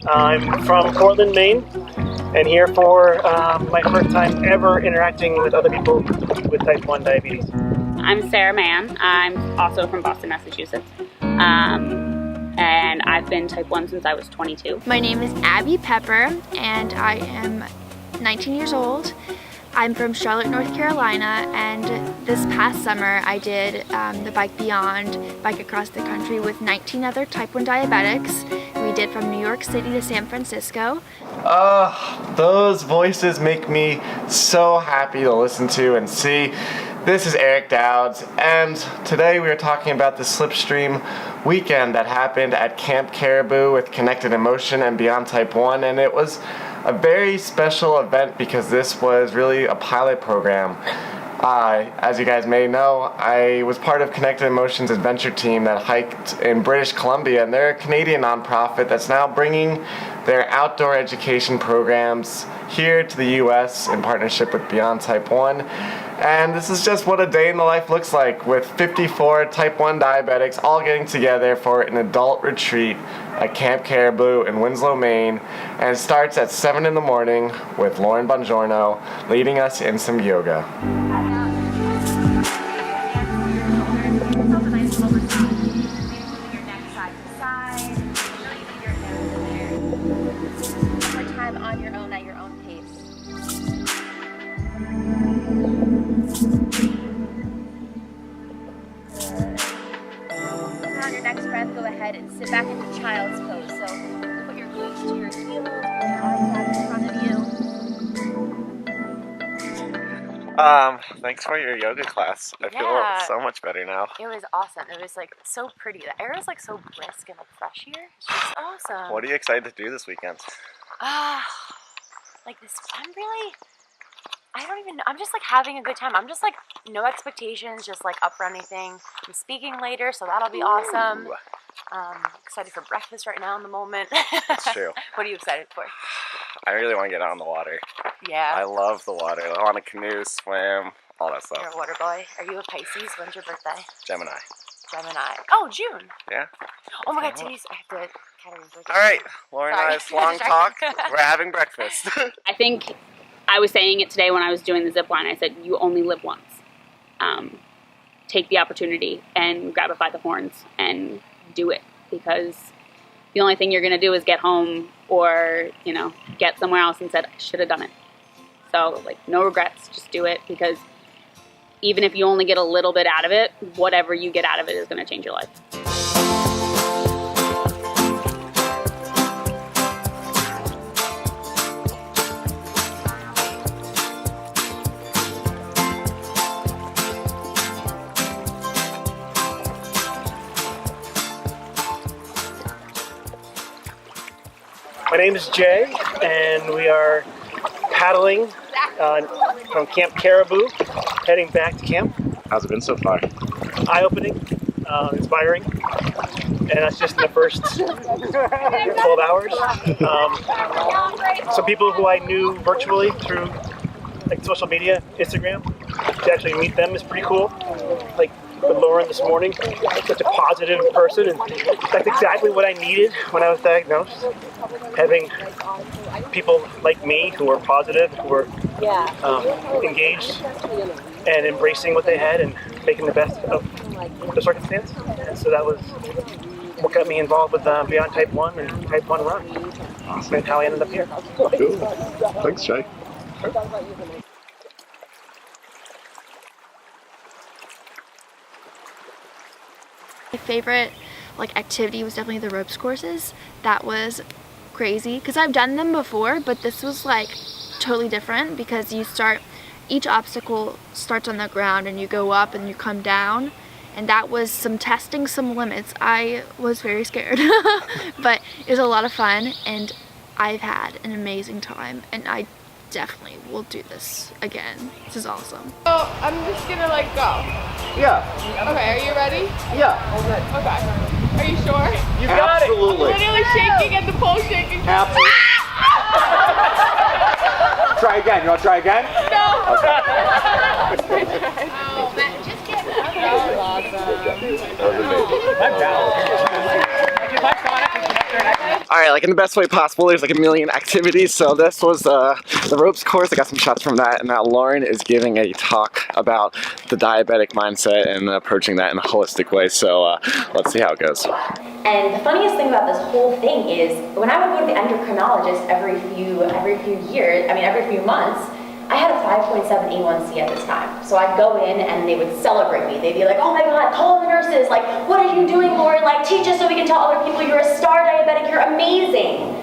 I'm from Portland, Maine, and here for my first time ever interacting with other people with type 1 diabetes. I'm Sarah Mann. I'm also from Boston, Massachusetts. And I've been type 1 since I was 22. My name is Abby Pepper, and I am 19 years old. I'm from Charlotte, North Carolina, and this past summer I did the Bike Beyond, bike across the country with 19 other type 1 diabetics. We did from New York City to San Francisco. Those voices make me so happy to listen to and see. This is Eric Dowds, and today we are talking about the Slipstream weekend that happened at Camp Caribou with Connected Emotion and Beyond Type 1, and it was a very special event because this was really a pilot program. As you guys may know, I was part of Connected Emotion's adventure team that hiked in British Columbia, and they're a Canadian nonprofit that's now bringing their outdoor education programs here to the US in partnership with Beyond Type 1. And this is just what a day in the life looks like, with 54 type 1 diabetics all getting together for an adult retreat at Camp Caribou in Winslow, Maine. And it starts at 7 in the morning with Lauren Bongiorno leading us in some yoga. On your own at your own pace. And on your next breath, go ahead and sit back into child's pose. So put your glutes to your heels, put your arms out in front of you. Thanks for your yoga class. I feel so much better now. It was awesome. It was like so pretty. The air is like so brisk and like fresh here. It's just awesome. What are you excited to do this weekend? Like this, I don't even know. I'm just like having a good time. I'm just like no expectations, just like up for anything. I'm speaking later, so that'll be awesome. Excited for breakfast right now in the moment. That's true. What are you excited for? I really want to get out on the water. Yeah. I love the water. I want to canoe, swim, all that stuff. You're a water boy. Are you a Pisces? When's your birthday? Gemini. Gemini. Oh, June. Yeah. Oh my God, today's I have to Catherine's birthday. All right, Lauren and I's long talk. We're having breakfast. I think I was saying it today when I was doing the zip line. I said, you only live once. Take the opportunity and grab it by the horns and do it, because the only thing you're going to do is get home or, you know, get somewhere else and said, I should have done it. So, like, no regrets. Just do it, because even if you only get a little bit out of it, whatever you get out of it is going to change your life. My name is Jay, and we are paddling from Camp Caribou, heading back to camp. How's it been so far? Eye-opening, inspiring, and that's just in the first 12 hours. Some people who I knew virtually through like social media, Instagram, to actually meet them is pretty cool. Like with Lauren this morning, such a positive person, and that's exactly what I needed when I was diagnosed. Having people like me who are positive, who are engaged and embracing what they had and making the best of the circumstance. And so that was what got me involved with Beyond Type 1 and Type 1 Run. Awesome. And how I ended up here. Cool. Thanks, Jay. Sure. My favorite activity was definitely the ropes courses. That was crazy because I've done them before, but this was like totally different because each obstacle starts on the ground and you go up and you come down, and that was testing some limits. I was very scared, but it was a lot of fun and I've had an amazing time, and I definitely will do this again. This is awesome. So I'm just gonna go. Yeah. Okay, are you ready? Yeah. Okay. Are you sure? You got it. Absolutely. I'm literally shaking and the pole's shaking. Absolutely. Try again. You want to try again? No. Okay. Oh, Matt, just get it. That was awesome. That was amazing. Alright, like in the best way possible, there's like a million activities. So this was the ropes course. I got some shots from that, and now Lauren is giving a talk about the diabetic mindset and approaching that in a holistic way. So let's see how it goes. And the funniest thing about this whole thing is when I would go to the endocrinologist every few months, I had a 5.7 A1C at this time. So I'd go in and they would celebrate me. They'd be like, oh my God, call the nurses. Like, what are you doing, Lauren? Like, teach us so we can tell other people you're a star diabetic, you're amazing.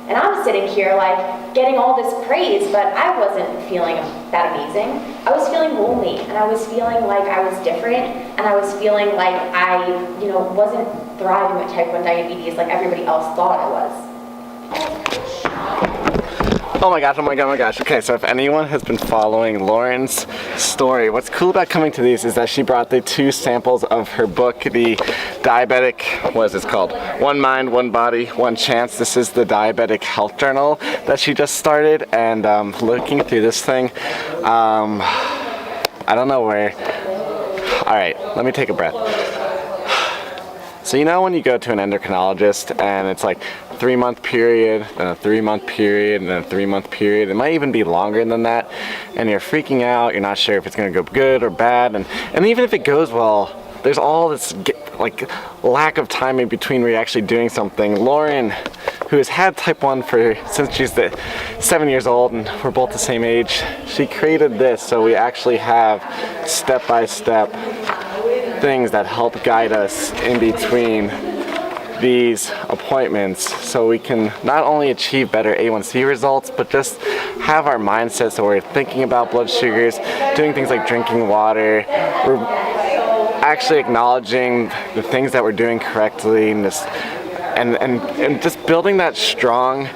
And I'm sitting here like getting all this praise, but I wasn't feeling that amazing. I was feeling lonely, and I was feeling like I was different, and I was feeling like I, wasn't thriving with type 1 diabetes like everybody else thought I was. Oh my gosh. Okay, so if anyone has been following Lauren's story, what's cool about coming to these is that she brought the 2 samples of her book, the diabetic, what is this called? One Mind, One Body, One Chance. This is the diabetic health journal that she just started, and looking through this thing, I don't know where. Alright, let me take a breath. So when you go to an endocrinologist and it's like 3-month period, then a 3-month period, and then a 3-month period. It might even be longer than that, and you're freaking out. You're not sure if it's going to go good or bad, and even if it goes well, there's all this like lack of time in between where you're actually doing something. Lauren, who has had type 1 since she's 7 years old, and we're both the same age, she created this so we actually have step-by-step things that help guide us in between these appointments, so we can not only achieve better A1C results, but just have our mindset so we're thinking about blood sugars, doing things like drinking water. We're actually acknowledging the things that we're doing correctly, and just building that strong,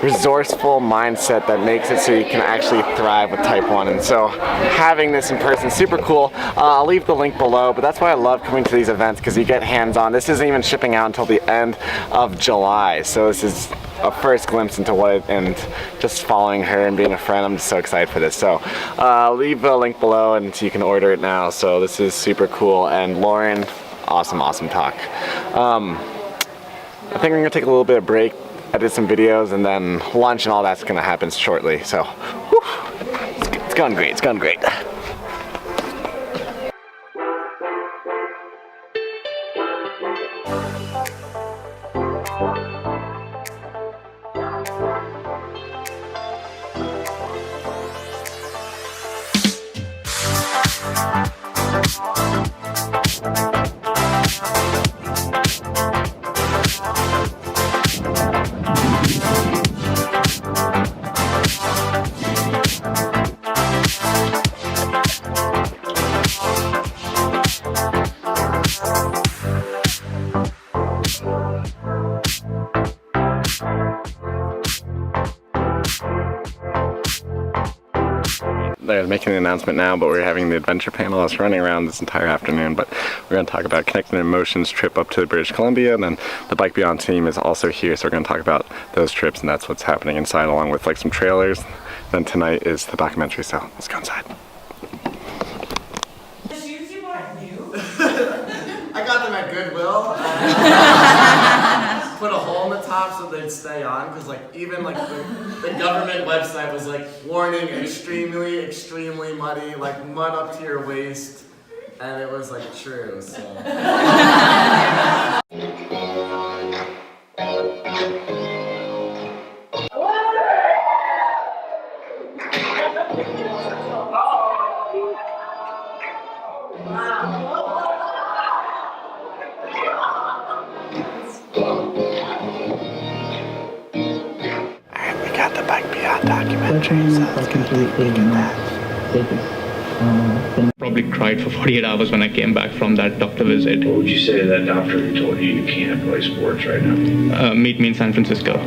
resourceful mindset that makes it so you can actually thrive with type 1. And so having this in person is super cool. I'll leave the link below, but that's why I love coming to these events, because you get hands-on. This isn't even shipping out until the end of July, so this is a first glimpse into and just following her and being a friend. I'm just so excited for this. So I'll leave the link below and you can order it now. So this is super cool, and Lauren, awesome talk. I think we're gonna take a little bit of break, edit some videos, and then lunch and all that's gonna happen shortly. So, it's going great. They're making the announcement now, but we're having the adventure panel that's running around this entire afternoon. But we're going to talk about Connecting Emotions trip up to British Columbia, and then the Bike Beyond team is also here, so we're going to talk about those trips, and that's what's happening inside, along with like some trailers. Then tonight is the documentary, so let's go inside. The shoes you bought new? I got them at Goodwill. Put a hole in the top so they'd stay on, because like even like the government website was like, warning, extremely muddy, like mud up to your waist, and it was like true. So. The Bike Beyond documentary, so it's gonna take a look at that. Probably cried for 48 hours when I came back from that doctor visit. What would you say to that doctor who told you you can't play sports right now? Meet me in San Francisco.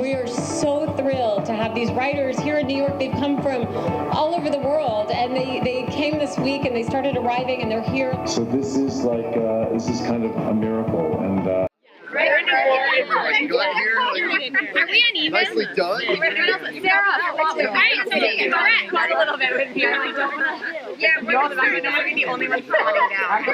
We are so thrilled to have these writers here in New York. They've come from all over the world, and they came this week, and they started arriving, and they're here. So this is like, this is kind of a miracle, and Are we uneven? Nicely done. Sarah, correct. A little bit with you. Yeah, we're the only ones falling down.